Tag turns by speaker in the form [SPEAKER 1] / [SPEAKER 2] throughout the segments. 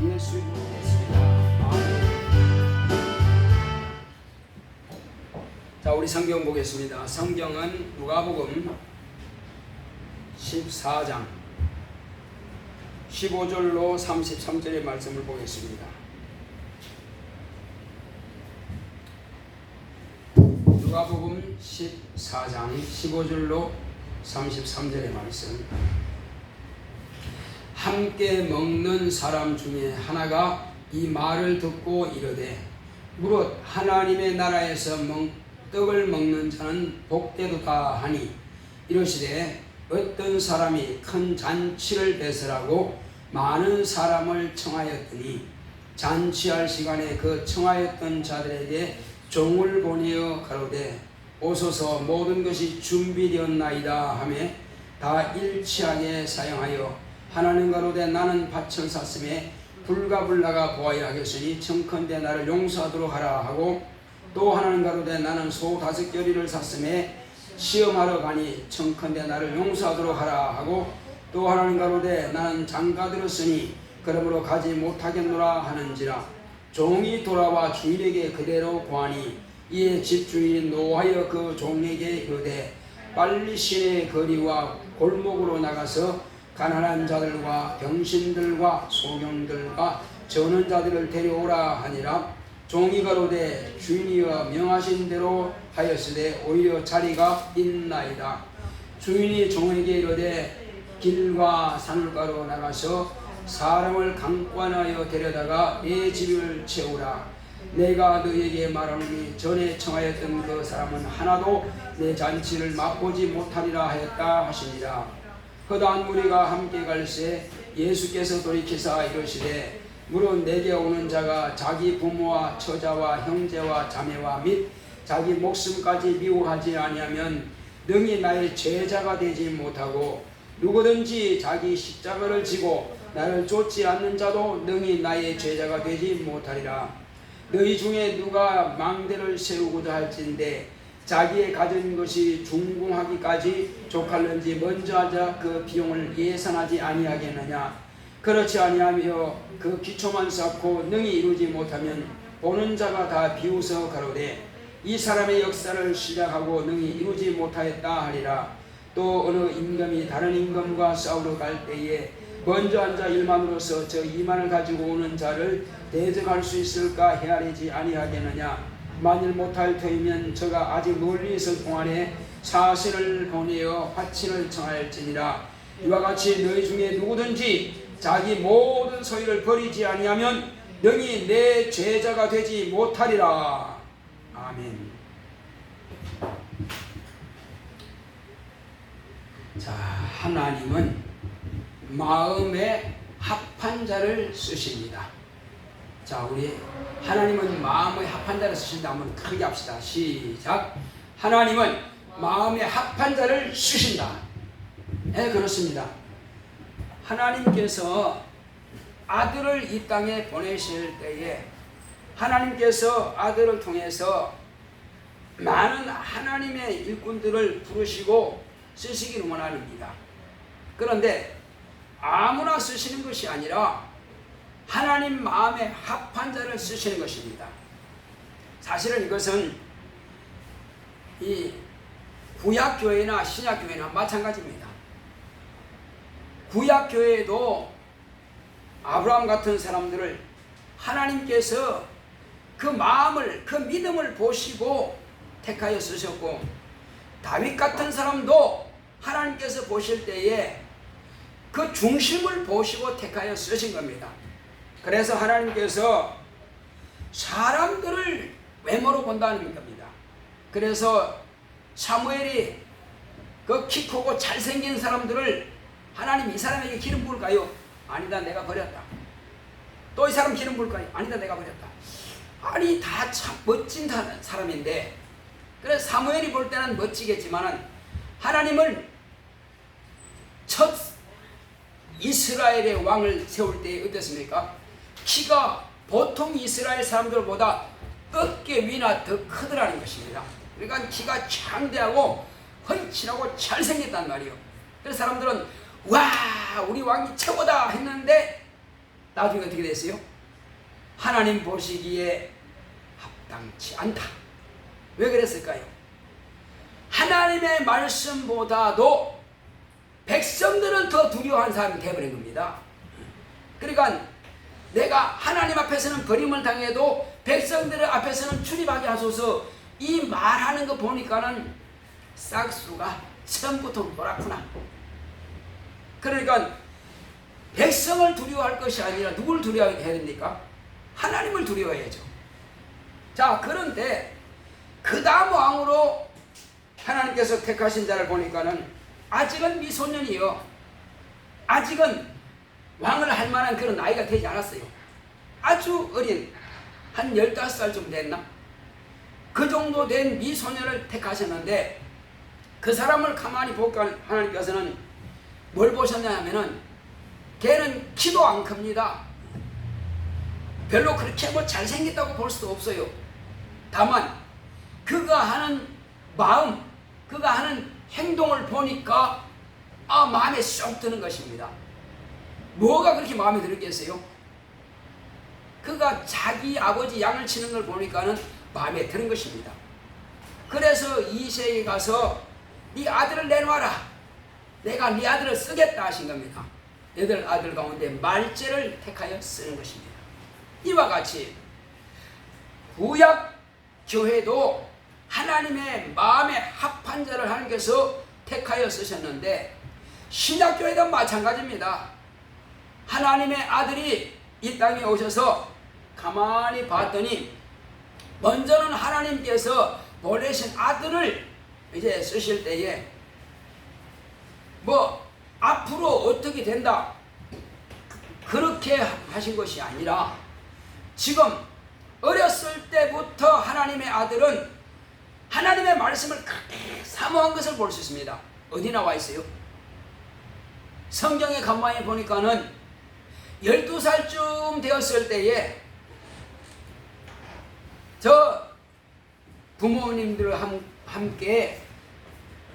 [SPEAKER 1] 예수 믿습니다. 아멘. 자, 우리 성경 보겠습니다. 성경은 누가복음 14장 15절로 33절의 말씀을 보겠습니다. 누가복음 14장 15절로 33절의 말씀. 함께 먹는 사람 중에 하나가 이 말을 듣고 이르되 무릇 하나님의 나라에서 떡을 먹는 자는 복되도다 하니 이르시되 어떤 사람이 큰 잔치를 베설하고 많은 사람을 청하였더니 잔치할 시간에 그 청하였던 자들에게 종을 보내어 가로되 오소서 모든 것이 준비되었나이다 하매 다 일치하게 사용하여 하나는 가로되 나는 밭을 샀음에 불가불나가 보아야 하겠으니 청컨대 나를 용서하도록 하라 하고 또 하나는 가로되 나는 소 5겨리를 샀음에 시험하러 가니 청컨대 나를 용서하도록 하라 하고 또 하나는 가로되 나는 장가들었으니 그러므로 가지 못하겠노라 하는지라. 종이 돌아와 주인에게 그대로 고하니 이에 집주인이 노하여 그 종에게 이르되 빨리 시내 거리와 골목으로 나가서 가난한 자들과 병신들과 소경들과 저는 자들을 데려오라 하니라. 종이 가로되 주인이여 명하신 대로 하였으되 오히려 자리가 있나이다. 주인이 종에게 이르되 길과 산울가로 나가서 사람을 강권하여 데려다가 내 집을 채우라. 내가 너에게 말하노니 전에 청하였던 그 사람은 하나도 내 잔치를 맛보지 못하리라 하였다 하시니라. 허다한 무리가 함께 갈새 예수께서 돌이키사 이르시되 무릇 내게 오는 자가 자기 부모와 처자와 형제와 자매와 및 자기 목숨까지 미워하지 아니하면 능히 나의 제자가 되지 못하고 누구든지 자기 십자가를 지고 나를 쫓지 않는 자도 능히 나의 제자가 되지 못하리라. 너희 중에 누가 망대를 세우고자 할진대 자기의 가진 것이 중궁하기까지 족할는지 먼저 하자 그 비용을 예산하지 아니하겠느냐. 그렇지 아니하며 그 기초만 쌓고 능히 이루지 못하면 보는 자가 다 비웃어 가로되 이 사람의 역사를 시작하고 능히 이루지 못하였다 하리라. 또 어느 임금이 다른 임금과 싸우러 갈 때에 먼저 앉아 일만으로서 저 2만을 가지고 오는 자를 대적할 수 있을까 헤아리지 아니하겠느냐. 만일 못할 터이면 저가 아직 멀리 있을 동안에 사신을 보내어 화친을 청할지니라. 이와 같이 너희 중에 누구든지 자기 모든 소유를 버리지 아니하면 능히 내 제자가 되지 못하리라. 아멘. 자, 하나님은 마음에 합한 자를 쓰십니다. 자, 우리 하나님은 마음에 합한 자를 쓰신다. 한번 크게 합시다. 시작. 하나님은 마음에 합한 자를 쓰신다. 네, 그렇습니다. 하나님께서 아들을 이 땅에 보내실 때에 하나님께서 아들을 통해서 많은 하나님의 일꾼들을 부르시고 쓰시기를 원합니다. 그런데 아무나 쓰시는 것이 아니라 하나님 마음에 합한 자를 쓰시는 것입니다. 사실은 이것은 이 구약교회나 신약교회나 마찬가지입니다. 구약교회에도 아브라함 같은 사람들을 하나님께서 그 마음을, 그 믿음을 보시고 택하여 쓰셨고, 다윗 같은 사람도 하나님께서 보실 때에 그 중심을 보시고 택하여 쓰신 겁니다. 그래서 하나님께서 사람들을 외모로 본다는 겁니다. 그래서 사무엘이 그 키 크고 잘생긴 사람들을 하나님 이 사람에게 기름 부을까요? 아니다, 내가 버렸다. 또 이 사람 기름 부을까요? 아니다, 내가 버렸다. 아니, 다 참 멋진 사람인데, 그래서 사무엘이 볼 때는 멋지겠지만은 하나님은 첫 이스라엘의 왕을 세울 때 어땠습니까? 키가 보통 이스라엘 사람들보다 어깨 위나 더 크더라는 것입니다. 그러니까 키가 장대하고 훤칠하고 잘생겼단 말이에요. 그래서 사람들은 와, 우리 왕이 최고다 했는데 나중에 어떻게 됐어요? 하나님 보시기에 합당치 않다. 왜 그랬을까요? 하나님의 말씀보다도 백성들을 더 두려워하는 사람이 되어버린 겁니다. 그러니까 내가 하나님 앞에서는 버림을 당해도 백성들 앞에서는 출입하게 하소서, 이 말하는 거 보니까는 싹수가 처음부터 뭐라구나. 그러니까 백성을 두려워할 것이 아니라 누굴 두려워해야 됩니까? 하나님을 두려워해야죠. 자, 그런데 그 다음 왕으로 하나님께서 택하신 자를 보니까는 아직은 미소년이요, 아직은 왕을 할 만한 그런 나이가 되지 않았어요. 아주 어린, 한 15살쯤 됐나? 그 정도 된 미소년을 택하셨는데, 그 사람을 가만히 보니까 하나님께서는 뭘 보셨냐 하면은 걔는 키도 안 큽니다. 별로 그렇게 뭐 잘생겼다고 볼 수도 없어요. 다만 그가 하는 마음, 그가 하는 행동을 보니까 마음에 쏙 드는 것입니다. 뭐가 그렇게 마음에 들었겠어요? 그가 자기 아버지 양을 치는 걸 보니까는 마음에 드는 것입니다. 그래서 이새에게 가서 네 아들을 내놔라, 내가 네 아들을 쓰겠다 하신 겁니다. 8아들 가운데 말째를 택하여 쓰는 것입니다. 이와 같이 구약 교회도 하나님의 마음에 합한 자를 하나님께서 택하여 쓰셨는데, 신약교회도 마찬가지입니다. 하나님의 아들이 이 땅에 오셔서 가만히 봤더니 먼저는 하나님께서 보내신 아들을 이제 쓰실 때에 뭐 앞으로 어떻게 된다 그렇게 하신 것이 아니라, 지금 어렸을 때부터 하나님의 아들은 하나님의 말씀을 그렇게 사모한 것을 볼 수 있습니다. 어디 나와 있어요? 성경에 가만히 보니까는 12살쯤 되었을 때에 저 부모님들과 함께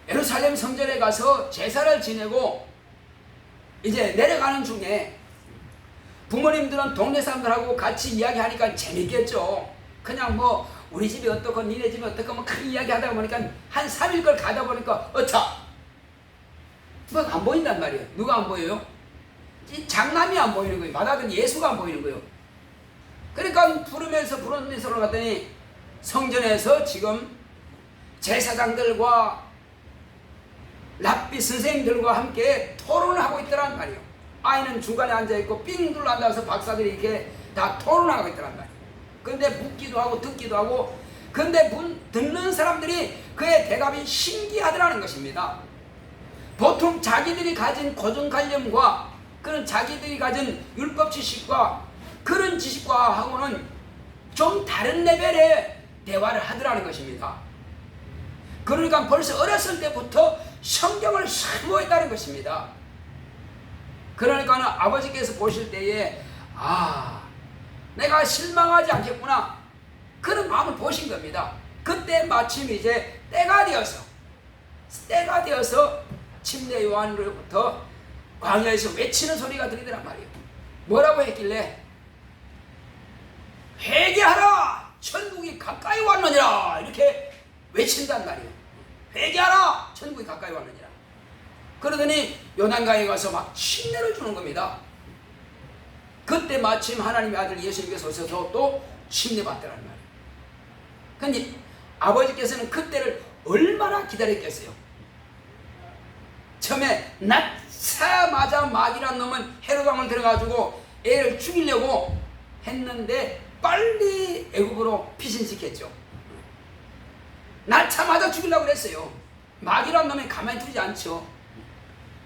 [SPEAKER 1] 예루살렘 성전에 가서 제사를 지내고 이제 내려가는 중에, 부모님들은 동네 사람들하고 같이 이야기하니까 재밌겠죠. 그냥 뭐 우리 집이 어떻고 니네 집이 어떻고 뭐 큰 이야기 하다 보니까 한 3일 걸 가다 보니까 뭐 안 보인단 말이에요. 누가 안 보여요? 이 장남이 안 보이는 거예요. 마다든 예수가 안 보이는 거예요. 그러니까 부르면서 갔더니 성전에서 지금 제사장들과 랍비 선생님들과 함께 토론을 하고 있더란 말이에요. 아이는 중간에 앉아있고 삥 둘러 앉아서 박사들이 이렇게 다 토론하고 있더란 말이에요. 근데 묻기도 하고 듣기도 하고, 근데 듣는 사람들이 그의 대답이 신기하더라는 것입니다. 보통 자기들이 가진 고정관념과 그런 자기들이 가진 율법 지식과 그런 지식과 하고는 좀 다른 레벨의 대화를 하더라는 것입니다. 그러니까 벌써 어렸을 때부터 성경을 사모했다는 것입니다. 그러니까 아버지께서 보실 때에 내가 실망하지 않겠구나, 그런 마음을 보신 겁니다. 그때 마침 이제 때가 되어서 침례 요한으로부터 광야에서 외치는 소리가 들리더란 말이에요. 뭐라고 했길래? 회개하라, 천국이 가까이 왔느니라, 이렇게 외친단 말이에요. 회개하라, 천국이 가까이 왔느니라. 그러더니 요단강에 가서 막 침례를 주는 겁니다. 그때 마침 하나님의 아들 예수님께서 오셔서 또 침례 받더란 말이에요. 근데 아버지께서는 그때를 얼마나 기다렸겠어요. 처음에 낳자마자 마귀란 놈은 헤롯왕을 들어가지고 애를 죽이려고 했는데 빨리 애국으로 피신시켰죠. 낳자마자 죽이려고 그랬어요. 마귀란 놈이 가만히 두지 않죠.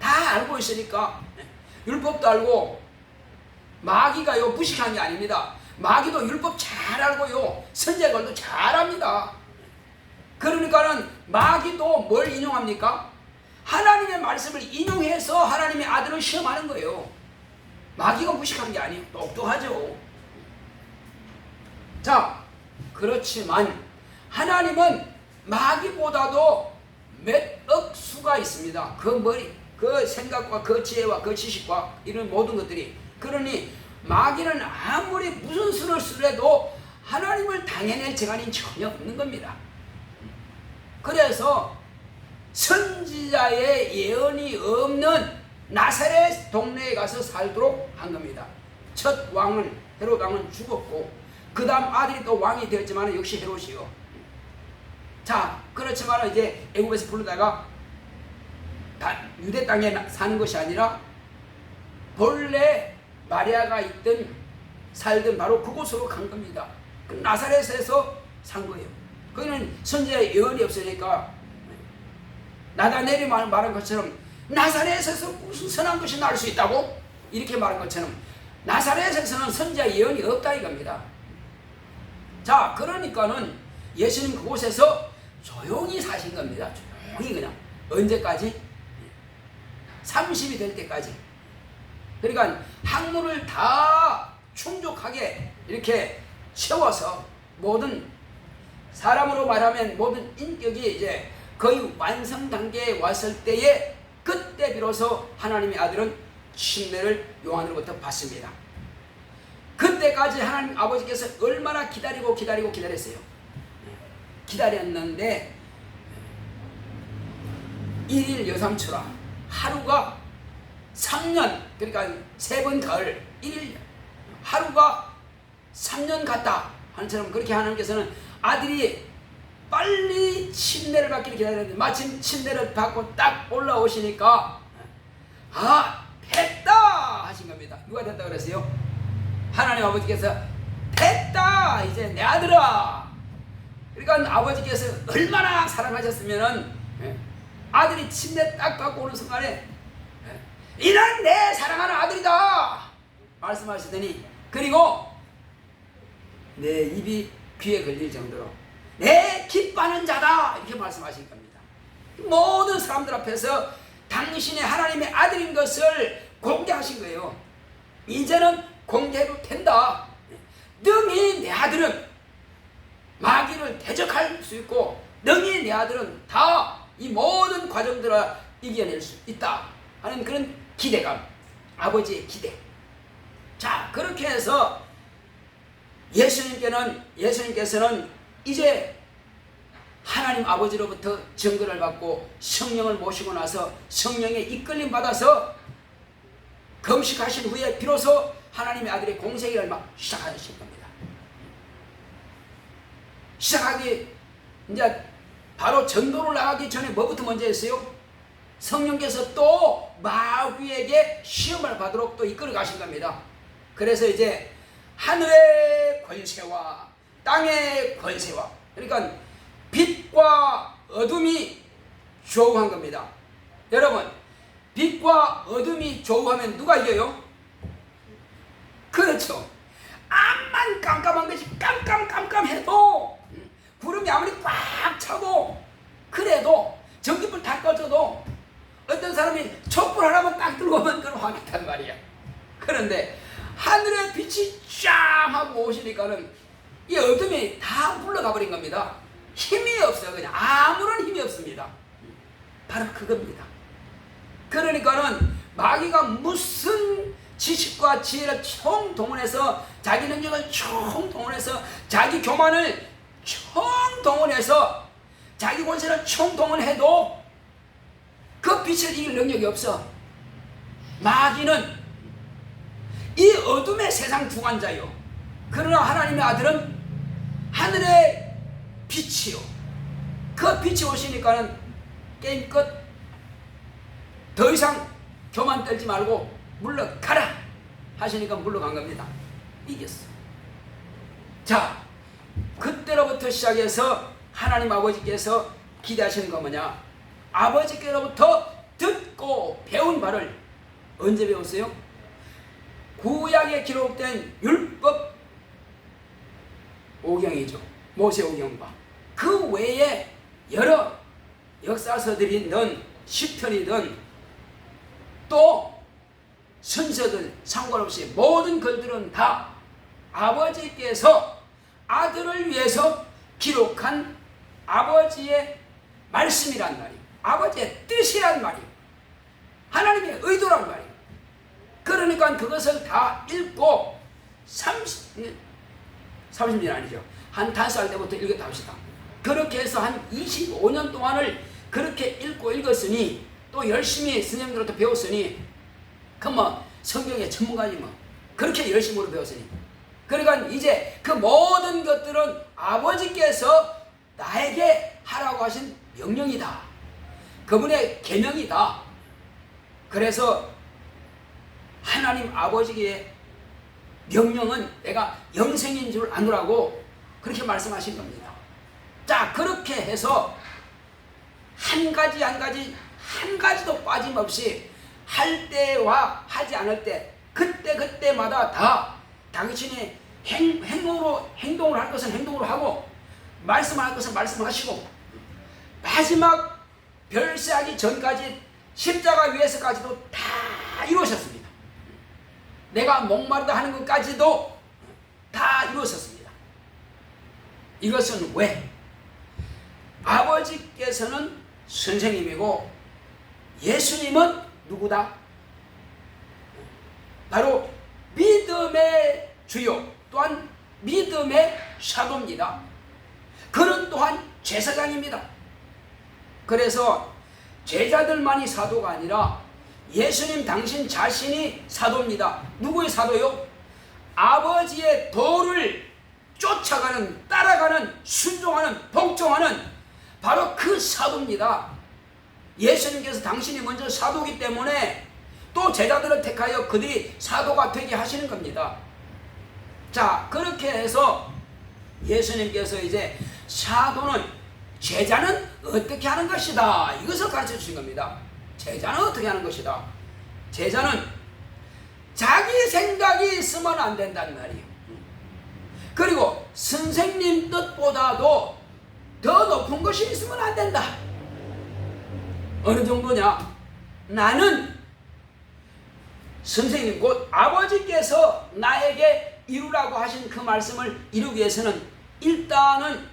[SPEAKER 1] 다 알고 있으니까. 율법도 알고. 마귀가요 무식한 게 아닙니다. 마귀도 율법 잘 알고요 선제걸도 잘 압니다. 그러니까는 마귀도 뭘 인용합니까? 하나님의 말씀을 인용해서 하나님의 아들을 시험하는 거예요. 마귀가 무식한 게 아니에요. 똑똑하죠. 자, 그렇지만 하나님은 마귀보다도 몇억 수가 있습니다. 그 머리, 그 생각과 그 지혜와 그 지식과 이런 모든 것들이. 그러니 마귀는 아무리 무슨 수를 쓰래도 하나님을 당해낼 재간이 전혀 없는 겁니다. 그래서 선지자의 예언이 없는 나사렛 동네에 가서 살도록 한 겁니다. 첫 왕은 헤롯 왕은 죽었고 그 다음 아들이 또 왕이 되었지만 역시 헤롯이요. 자, 그렇지만 이제 애굽에서 부르다가 유대 땅에 사는 것이 아니라 본래 마리아가 있던 살던 바로 그곳으로 간 겁니다. 그 나사렛에서 산 거예요. 거기는 선지자의 예언이 없으니까 나다넬이 말한 것처럼 나사렛에서 무슨 선한 것이 날 수 있다고? 이렇게 말한 것처럼 나사렛에서는 선지자의 예언이 없다 이겁니다. 자, 그러니까는 예수님 그곳에서 조용히 사신 겁니다. 조용히 그냥. 언제까지? 30이 될 때까지. 그러니까 학문을 다 충족하게 이렇게 채워서 모든 사람으로 말하면 모든 인격이 이제 거의 완성 단계에 왔을 때에 그때 비로소 하나님의 아들은 침례를 요한으로부터 받습니다. 그때까지 하나님 아버지께서 얼마나 기다렸어요. 기다렸는데 일일 여삼초라 하루가 3년, 그러니까 3번 가을 1일 하루가 3년 같다 하는처럼 그렇게 하나님께서는 아들이 빨리 침례를 받기를 기다렸는데 마침 침례를 받고 딱 올라오시니까 됐다 하신 겁니다. 누가 됐다 그랬어요? 하나님 아버지께서 됐다 이제 내 아들아. 그러니까 아버지께서 얼마나 사랑하셨으면은 아들이 침례 딱 받고 오는 순간에 이는 내 사랑하는 아들이다 말씀하시더니 그리고 내 입이 귀에 걸릴 정도로 내 기뻐하는 자다 이렇게 말씀하신 겁니다. 모든 사람들 앞에서 당신의 하나님의 아들인 것을 공개하신 거예요. 이제는 공개해도 된다. 능히 내 아들은 마귀를 대적할 수 있고 능히 내 아들은 다 이 모든 과정들을 이겨낼 수 있다 하는 그런 기대감, 아버지의 기대. 자, 그렇게 해서 예수님께서는 이제 하나님 아버지로부터 증거를 받고 성령을 모시고 나서 성령의 이끌림 받아서 금식하신 후에 비로소 하나님의 아들의 공생애를 막 시작하신 겁니다. 시작하기 이제 바로 전도를 나가기 전에 뭐부터 먼저 했어요? 성령께서 또 마귀에게 시험을 받도록 또 이끌어 가신 겁니다. 그래서 이제 하늘의 권세와 땅의 권세와 그러니까 빛과 어둠이 조우한 겁니다. 여러분, 빛과 어둠이 조우하면 누가 이겨요? 그렇죠. 암만 깜깜한 것이 깜깜해도 구름이 아무리 꽉 차고 그래도 전기불 다 꺼져도 어떤 사람이 촛불 하나만 딱 들고 오면 그럼 화겠단 말이야. 그런데 하늘의 빛이 쫙 하고 오시니까는 이 어둠이 다 물러가 버린 겁니다. 힘이 없어요. 그냥 아무런 힘이 없습니다. 바로 그겁니다. 그러니까는 마귀가 무슨 지식과 지혜를 총동원해서 자기 능력을 총동원해서 자기 교만을 총동원해서 자기 권세를 총동원해도 그 빛을 이길 능력이 없어. 마귀는 이 어둠의 세상 주관자요. 그러나 하나님의 아들은 하늘의 빛이요. 그 빛이 오시니까는 게임 끝. 더 이상 교만 떨지 말고 물러가라 하시니까 물러간 겁니다. 이겼어. 자, 그때로부터 시작해서 하나님 아버지께서 기대하시는 거 뭐냐? 아버지께로부터 듣고 배운 바를 언제 배웠어요? 구약에 기록된 율법 5경이죠. 모세 5경과 그 외에 여러 역사서들이든 시편이든 또 선서들 상관없이 모든 글들은 다 아버지께서 아들을 위해서 기록한 아버지의 말씀이란 말이에요. 아버지의 뜻이란 말이에요. 하나님의 의도란 말이에요. 그러니까 그것을 다 읽고 30년 아니죠. 한 5살 때부터 읽었다 합시다. 그렇게 해서 한 25년 동안을 그렇게 읽고 읽었으니 또 열심히 선생님들한테 배웠으니 그 뭐 성경의 전문가지 뭐 그렇게 열심으로 배웠으니 그러니까 이제 그 모든 것들은 아버지께서 나에게 하라고 하신 명령이다. 그분의 계명이다. 그래서 하나님 아버지의 명령은 내가 영생인 줄 아노라고 그렇게 말씀하신 겁니다. 자, 그렇게 해서 한 가지도 빠짐없이 할 때와 하지 않을 때 그때마다 다 당신이 행동을 할 것은 행동으로 하고 말씀할 것은 말씀하시고 마지막 별세하기 전까지 십자가 위에서까지도 다 이루셨습니다. 내가 목마르다 하는 것까지도 다 이루셨습니다. 이것은 왜? 아버지께서는 선생님이고 예수님은 누구다? 바로 믿음의 주요 또한 믿음의 사도입니다. 그는 또한 제사장입니다. 그래서 제자들만이 사도가 아니라 예수님 당신 자신이 사도입니다. 누구의 사도요? 아버지의 도를 쫓아가는, 따라가는, 순종하는, 복종하는 바로 그 사도입니다. 예수님께서 당신이 먼저 사도이기 때문에 또 제자들을 택하여 그들이 사도가 되게 하시는 겁니다. 자, 그렇게 해서 예수님께서 이제 사도는 제자는 어떻게 하는 것이다 이것을 가르쳐 주신 겁니다. 제자는 어떻게 하는 것이다. 제자는 자기 생각이 있으면 안 된다는 말이에요. 그리고 선생님 뜻보다도 더 높은 것이 있으면 안 된다. 어느 정도냐? 나는 선생님 곧 아버지께서 나에게 이루라고 하신 그 말씀을 이루기 위해서는 일단은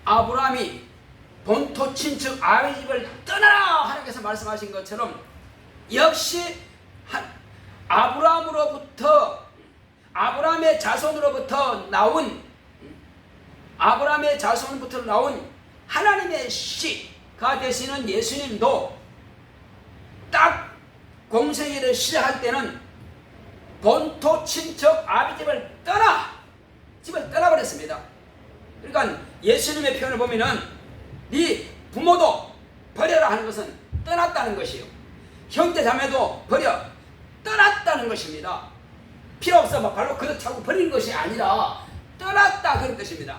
[SPEAKER 1] 아브라함이 본토 친척 아버지 집을 떠나라 하나님께서 말씀하신 것처럼 역시 아브라함의 자손으로부터 나온 하나님의 씨가 되시는 예수님도 딱 공생애를 시작할 때는 본토 친척 아비 집을 떠나버렸습니다. 그러니까 예수님의 표현을 보면은 네 부모도 버려라 하는 것은 떠났다는 것이요. 형제 자매도 떠났다는 것입니다. 필요 없어 바로 그렇다고 버리는 것이 아니라 떠났다 그런 뜻입니다.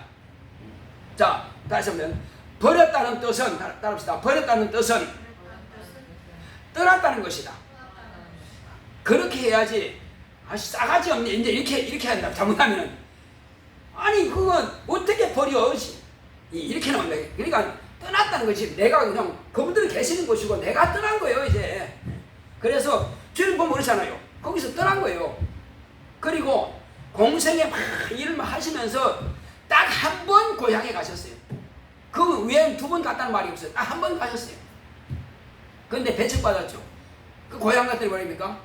[SPEAKER 1] 자, 다시 한번 버렸다는 뜻은 따라합시다. 버렸다는 뜻은 떠났다는 것이다. 그렇게 해야지. 싸가지 없네. 이제 이렇게 한다. 잘못하면은 아니 그건 어떻게 버려? 이렇게 나온다. 그러니까 떠났다는 것이 내가 그냥 그분들이 계시는 곳이고 내가 떠난 거예요 이제. 그래서 주님 보면 그렇잖아요. 거기서 떠난 거예요. 그리고 공생에 막 일을 하시면서 딱 한 번 고향에 가셨어요. 그 외엔 2번 갔다는 말이 없어요. 딱 한 번 가셨어요. 그런데 배척받았죠. 그 고향 갔더니 뭐랍니까?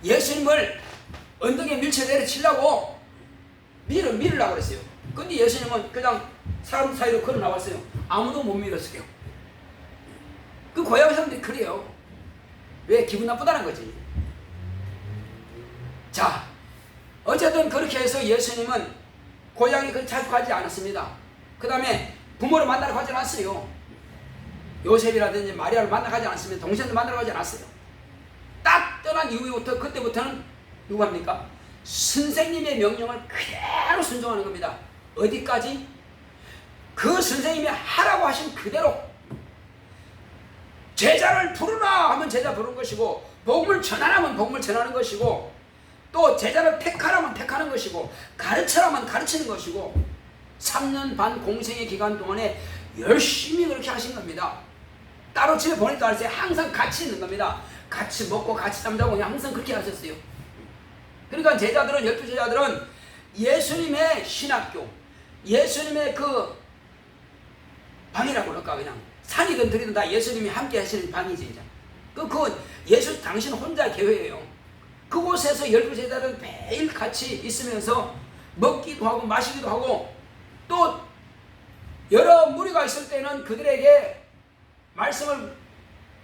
[SPEAKER 1] 예수님을 언덕에 밀쳐 내려치려고 밀으려고 그랬어요. 근데 예수님은 그냥 사람 사이로 걸어 나왔어요. 아무도 못 밀었어요. 그 고향 사람들이 그래요. 왜? 기분 나쁘다는 거지. 자, 어쨌든 그렇게 해서 예수님은 고향에 그렇게 자주 가지 않았습니다. 그 다음에 부모를 만나러 가지 않았어요. 요셉이라든지 마리아를 만나러 가지 않았습니다. 동생들 만나러 가지 않았어요. 딱 떠난 이후부터 그때부터는 누구 합니까? 선생님의 명령을 그대로 순종하는 겁니다. 어디까지? 그 선생님이 하라고 하신 그대로. 제자를 부르라 하면 제자 부르는 것이고, 복음을 전하라면 복음을 전하는 것이고, 또 제자를 택하라면 택하는 것이고, 가르치라면 가르치는 것이고, 3년 반 공생의 기간 동안에 열심히 그렇게 하신 겁니다. 따로 집에 보내도 않았어요. 항상 같이 있는 겁니다. 같이 먹고 같이 잠자고 그냥 항상 그렇게 하셨어요. 그러니까 제자들은 12제자들은 예수님의 신학교, 예수님의 그 방이라고 그럴까, 그냥 산이든 들이든 다 예수님이 함께 하시는 방이지. 그 예수 당신 혼자 교회예요. 그곳에서 12제자들은 매일 같이 있으면서 먹기도 하고 마시기도 하고, 또 여러 무리가 있을 때는 그들에게 말씀을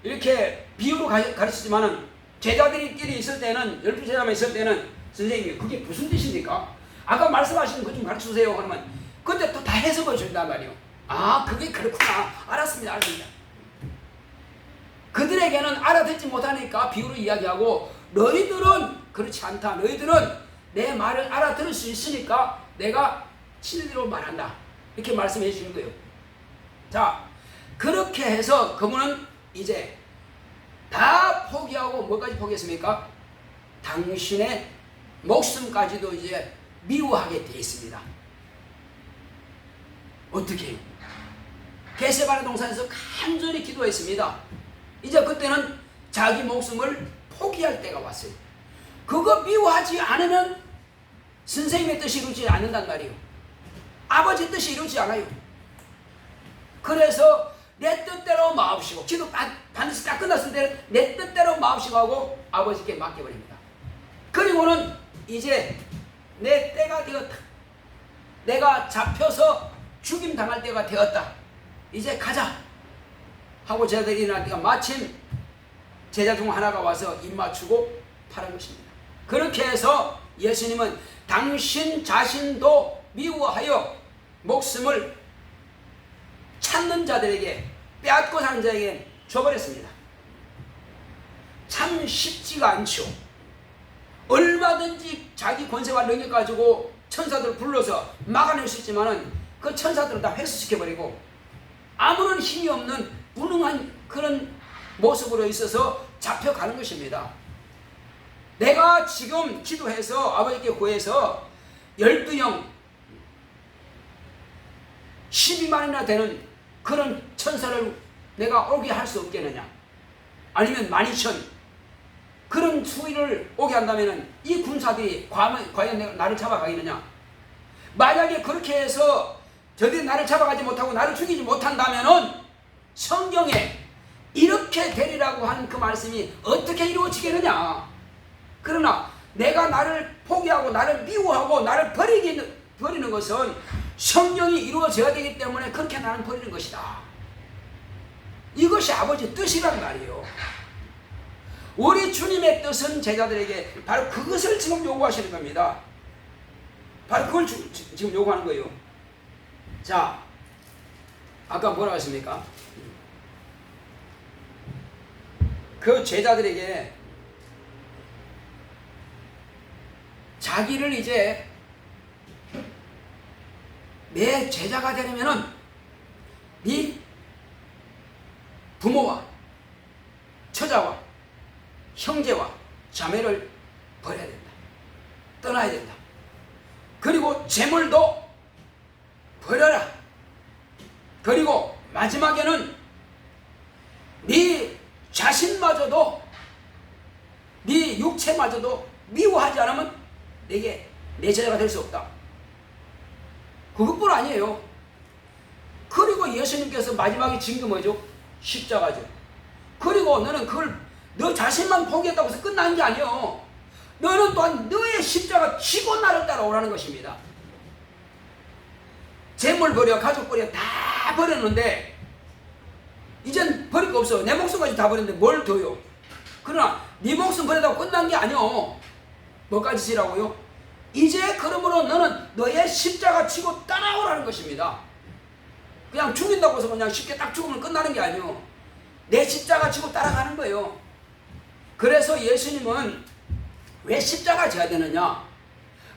[SPEAKER 1] 이렇게 비유로 가르치지만은, 제자들끼리 있을 때는, 12제자만 있을 때는, 선생님 그게 무슨 뜻입니까? 아까 말씀하신 거 좀 가르쳐주세요 그러면 근데 또 다 해석을 준단 말이에요. 아, 그게 그렇구나. 알았습니다. 그들에게는 알아듣지 못하니까 비유로 이야기하고, 너희들은 그렇지 않다. 너희들은 내 말을 알아들을 수 있으니까 내가 진리로 말한다. 이렇게 말씀해 주시는 거예요. 자, 그렇게 해서 그분은 이제 다 포기하고, 뭐까지 포기했습니까? 당신의 목숨까지도 이제 미워하게 되어 있습니다. 어떻게 해요? 겟세마네 동산에서 간절히 기도했습니다. 이제 그때는 자기 목숨을 포기할 때가 왔어요. 그거 미워하지 않으면 선생님의 뜻이 이루어지지 않는단 말이에요. 아버지 뜻이 이루어지지 않아요. 그래서 내 뜻대로 마옵시고, 기도 반드시 딱 끝났을 때는 내 뜻대로 마옵시고 하고 아버지께 맡겨버립니다. 그리고는 이제 내 때가 되었다. 내가 잡혀서 죽임 당할 때가 되었다. 이제 가자 하고 제자들이 일어날 때가 마침 제자 중 하나가 와서 입 맞추고 파는 것입니다. 그렇게 해서 예수님은 당신 자신도 미워하여 목숨을 찾는 자들에게, 빼앗고 사는 자에게 줘버렸습니다. 참 쉽지가 않죠. 얼마든지 자기 권세와 능력 가지고 천사들을 불러서 막아낼 수 있지만은 그 천사들을 다 회수시켜버리고 아무런 힘이 없는 무능한 그런 모습으로 있어서 잡혀가는 것입니다. 내가 지금 기도해서 아버지께 구해서 12영 12만이나 되는 그런 천사를 내가 오게 할 수 없겠느냐, 아니면 12,000 그런 수위를 오게 한다면 이 군사들이 과연 나를 잡아가겠느냐. 만약에 그렇게 해서 저들이 나를 잡아가지 못하고 나를 죽이지 못한다면은 성경에 이렇게 되리라고 한 그 말씀이 어떻게 이루어지겠느냐. 그러나 내가 나를 포기하고 나를 미워하고 나를 버리는 것은 성경이 이루어져야 되기 때문에 그렇게 나는 버리는 것이다. 이것이 아버지 뜻이란 말이에요. 우리 주님의 뜻은 제자들에게 바로 그것을 지금 요구하시는 겁니다. 바로 그걸 지금 요구하는 거예요. 자, 아까 뭐라고 했습니까? 그 제자들에게 자기를 이제 내 제자가 되려면은 네 부모와 처자와 형제와 자매를 버려야 된다. 떠나야 된다. 그리고 재물도 버려라. 그리고 마지막에는 네 자신마저도, 네 육체마저도 미워하지 않으면 내게 내 제자가 될 수 없다. 그것뿐 아니에요. 그리고 예수님께서 마지막에 진 게 뭐죠? 십자가죠. 그리고 너는 그걸 너 자신만 포기했다고 해서 끝난 게 아니에요. 너는 또한 너의 십자가 지고 나를 따라오라는 것입니다. 재물 버려, 가족 버려, 다 버렸는데 이젠 버릴 거 없어. 내 목숨까지 다 버렸는데 뭘 더요? 그러나 네 목숨 버리다고 끝난 게 아니요. 뭐까지 지라고요? 이제 그러므로 너는 너의 십자가 지고 따라오라는 것입니다. 그냥 죽인다고 해서 그냥 쉽게 딱 죽으면 끝나는 게 아니요. 내 십자가 지고 따라가는 거예요. 그래서 예수님은 왜 십자가 져야 되느냐?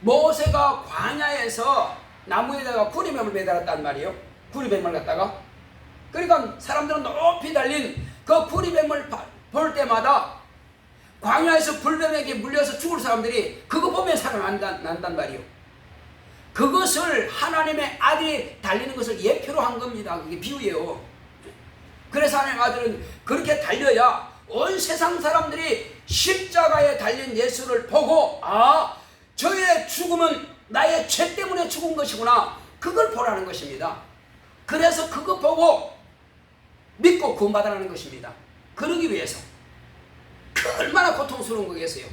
[SPEAKER 1] 모세가 광야에서 나무에다가 구리뱀을 매달았단 말이에요. 구리뱀을 갖다가. 그러니까 사람들은 높이 달린 그 구리뱀을 볼 때마다 광야에서 불뱀에게 물려서 죽을 사람들이 그거 보면 살아난단 말이에요. 그것을 하나님의 아들이 달리는 것을 예표로 한 겁니다. 그게 비유예요. 그래서 하나님의 아들은 그렇게 달려야 온 세상 사람들이 십자가에 달린 예수를 보고, 아, 저의 죽음은 나의 죄 때문에 죽은 것이구나, 그걸 보라는 것입니다. 그래서 그거 보고 믿고 구원받으라는 것입니다. 그러기 위해서 얼마나 고통스러운 거겠어요.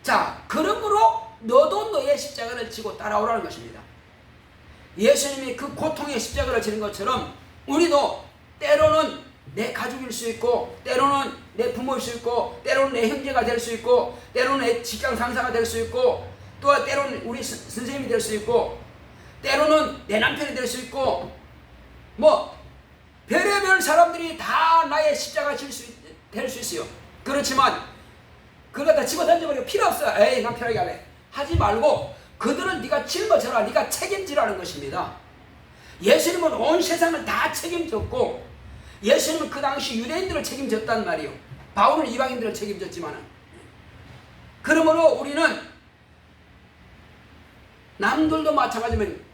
[SPEAKER 1] 자, 그러므로 너도 너의 십자가를 지고 따라오라는 것입니다. 예수님이 그 고통의 십자가를 지는 것처럼 우리도 때로는 내 가족일 수 있고, 때로는 내 부모일 수 있고, 때로는 내 형제가 될 수 있고, 때로는 내 직장 상사가 될 수 있고, 또 때로는 우리 선생님이 될 수 있고, 때로는 내 남편이 될 수 있고, 뭐 별의별 사람들이 다 나의 십자가 될 수 있어요. 그렇지만 그거 다 집어 던져버리고 필요 없어. 에이, 난 편하게 할래. 하지 말고 그들은 네가 짊어져라. 네가 책임지라는 것입니다. 예수님은 온 세상을 다 책임졌고, 예수님은 그 당시 유대인들을 책임졌단 말이에요. 바울은 이방인들을 책임졌지만, 그러므로 우리는 남들도 마찬가지면,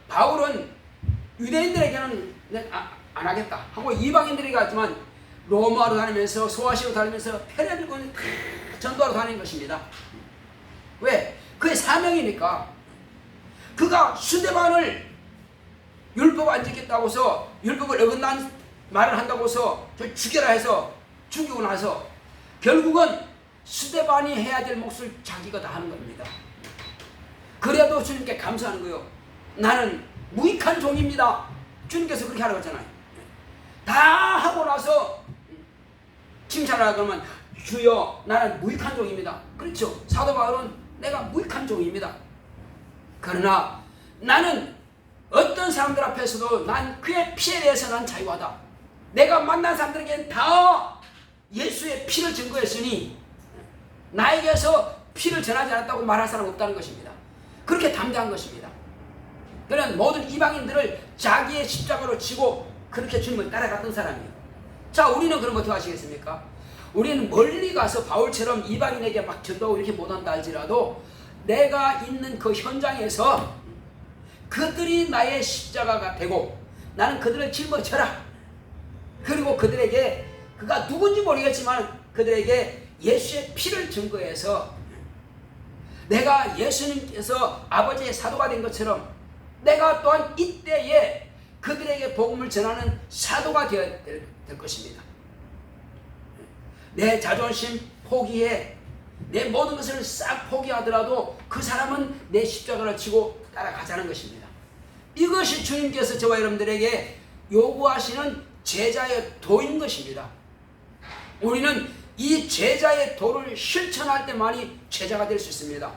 [SPEAKER 1] 바울은 유대인들에게는 안 하겠다 하고 이방인들에게 하지만 로마로 다니면서 소아시로 다니면서 페레리고 전도하러 다니는 것입니다. 왜? 그의 사명이니까. 그가 스데반을 율법 안 지켰다고 해서, 율법을 어긋난 말을 한다고 해서 죽여라 해서 죽이고 나서 결국은 스데반이 해야 될 몫을 자기가 다 하는 겁니다. 그래도 주님께 감사하는 거예요. 나는 무익한 종입니다. 주님께서 그렇게 하라고 했잖아요. 다 하고 나서 칭찬하라 그러면 주여 나는 무익한 종입니다. 그렇죠. 사도 바울은 내가 무익한 종입니다. 그러나 나는 어떤 사람들 앞에서도 난 그의 피에 대해서 난 자유하다. 내가 만난 사람들에게는 다 예수의 피를 증거했으니 나에게서 피를 전하지 않았다고 말할 사람 없다는 것입니다. 그렇게 담대한 것입니다. 그는 모든 이방인들을 자기의 십자가로 지고 그렇게 주님을 따라갔던 사람이에요. 자, 우리는 그럼 어떻게 하시겠습니까? 우리는 멀리 가서 바울처럼 이방인에게 막 전도하고 이렇게 못한다 할지라도 내가 있는 그 현장에서 그들이 나의 십자가가 되고 나는 그들을 짊어져라. 그리고 그들에게, 그가 누군지 모르겠지만 그들에게 예수의 피를 증거해서 내가 예수님께서 아버지의 사도가 된 것처럼 내가 또한 이때에 그들에게 복음을 전하는 사도가 되어야 될 것입니다. 내 자존심 포기해, 내 모든 것을 싹 포기하더라도 그 사람은 내 십자가를 지고 따라가자는 것입니다. 이것이 주님께서 저와 여러분들에게 요구하시는 제자의 도인 것입니다. 우리는 이 제자의 도를 실천할 때만이 제자가 될 수 있습니다.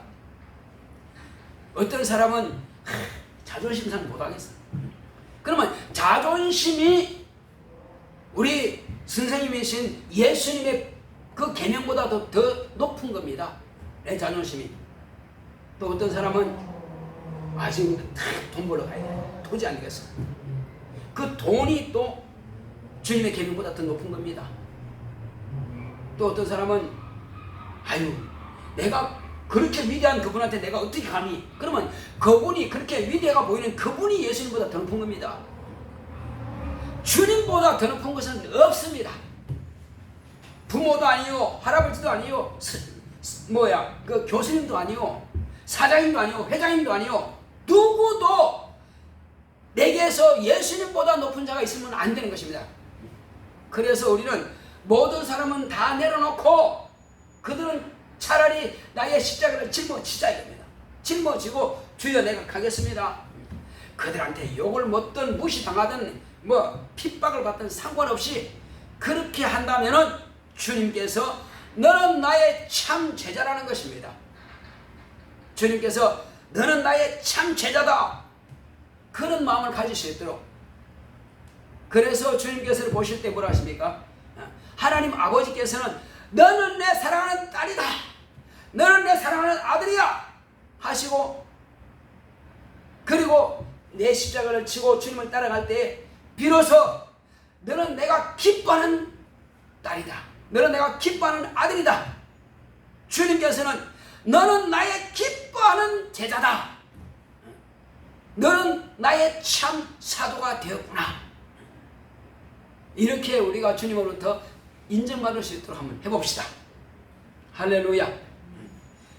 [SPEAKER 1] 어떤 사람은 자존심상 못하겠어. 그러면 자존심이 우리 선생님이신 예수님의 그 계명보다 더 높은 겁니다. 내 자존심이. 또 어떤 사람은 지금 돈 벌러 가야 돼. 도저히 안 되겠어. 그 돈이 또 주님의 계명보다 더 높은 겁니다. 또 어떤 사람은 내가 그렇게 위대한 그분한테 내가 어떻게 감히, 그러면 그분이 그렇게 위대가 보이는 그분이 예수님보다 더 높은 겁니다. 주님보다 더 높은 것은 없습니다. 부모도 아니요, 할아버지도 아니요, 그 교수님도 아니요, 사장님도 아니요, 회장님도 아니요, 누구도 내게서 예수님보다 높은 자가 있으면 안 되는 것입니다. 그래서 우리는 모든 사람은 다 내려놓고 그들은 차라리 나의 십자가를 짊어지자 이겁니다. 짊어지고 주여 내가 가겠습니다. 그들한테 욕을 먹든 무시당하든 핍박을 받든 상관없이 그렇게 한다면은 주님께서 너는 나의 참 제자라는 것입니다. 주님께서 너는 나의 참 제자다, 그런 마음을 가질 수 있도록. 그래서 주님께서는 보실 때 뭐라 하십니까? 하나님 아버지께서는 너는 내 사랑하는 딸이다, 너는 내 사랑하는 아들이야 하시고, 그리고 내 십자가를 지고 주님을 따라갈 때 비로소 너는 내가 기뻐하는 딸이다, 너는 내가 기뻐하는 아들이다. 주님께서는 너는 나의 기뻐하는 제자다, 너는 나의 참 사도가 되었구나. 이렇게 우리가 주님으로부터 인정받을 수 있도록 한번 해봅시다. 할렐루야.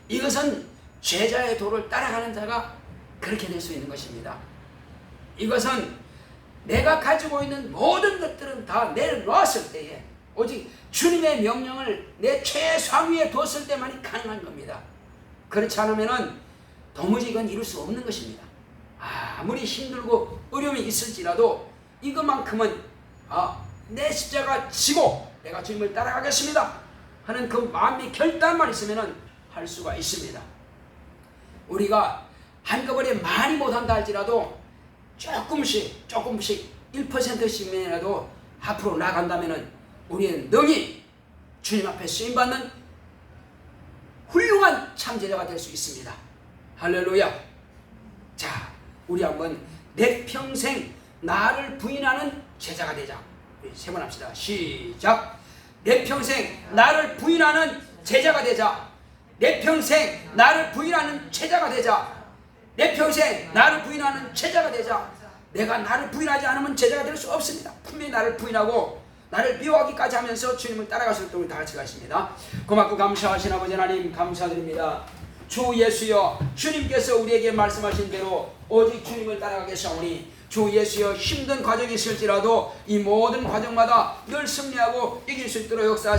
[SPEAKER 1] 이것은 제자의 도를 따라가는 자가 그렇게 될 수 있는 것입니다. 이것은 내가 가지고 있는 모든 것들은 다 내려놓았을 때에 오직 주님의 명령을 내 최상위에 뒀을 때만이 가능한 겁니다. 그렇지 않으면은 도무지 이건 이룰 수 없는 것입니다. 아무리 힘들고 어려움이 있을지라도 이것만큼은 내 십자가 지고 내가 주님을 따라가겠습니다 하는 그 마음의 결단만 있으면은 할 수가 있습니다. 우리가 한꺼번에 많이 못한다 할지라도 조금씩 1%씩이라도 앞으로 나간다면은 우리는 능히 주님 앞에 쓰임받는 훌륭한 참제자가 될 수 있습니다. 할렐루야. 자, 우리 한번 내 평생 나를 부인하는 제자가 되자. 세 번 합시다. 시작. 내 평생 나를 부인하는 제자가 되자. 내 평생 나를 부인하는 제자가 되자. 내 평생 나를 부인하는 제자가 되자. 내가 나를 부인하지 않으면 제자가 될 수 없습니다. 분명히 나를 부인하고 나를 미워하기까지 하면서 주님을 따라갈 수 있도록 다 같이 가십니다. 고맙고 감사하신 아버지 하나님 감사드립니다. 주 예수여, 주님께서 우리에게 말씀하신 대로 오직 주님을 따라가겠사오니 주 예수여, 힘든 과정이 있을지라도 이 모든 과정마다 늘 승리하고 이길 수 있도록 역사하시옵소서.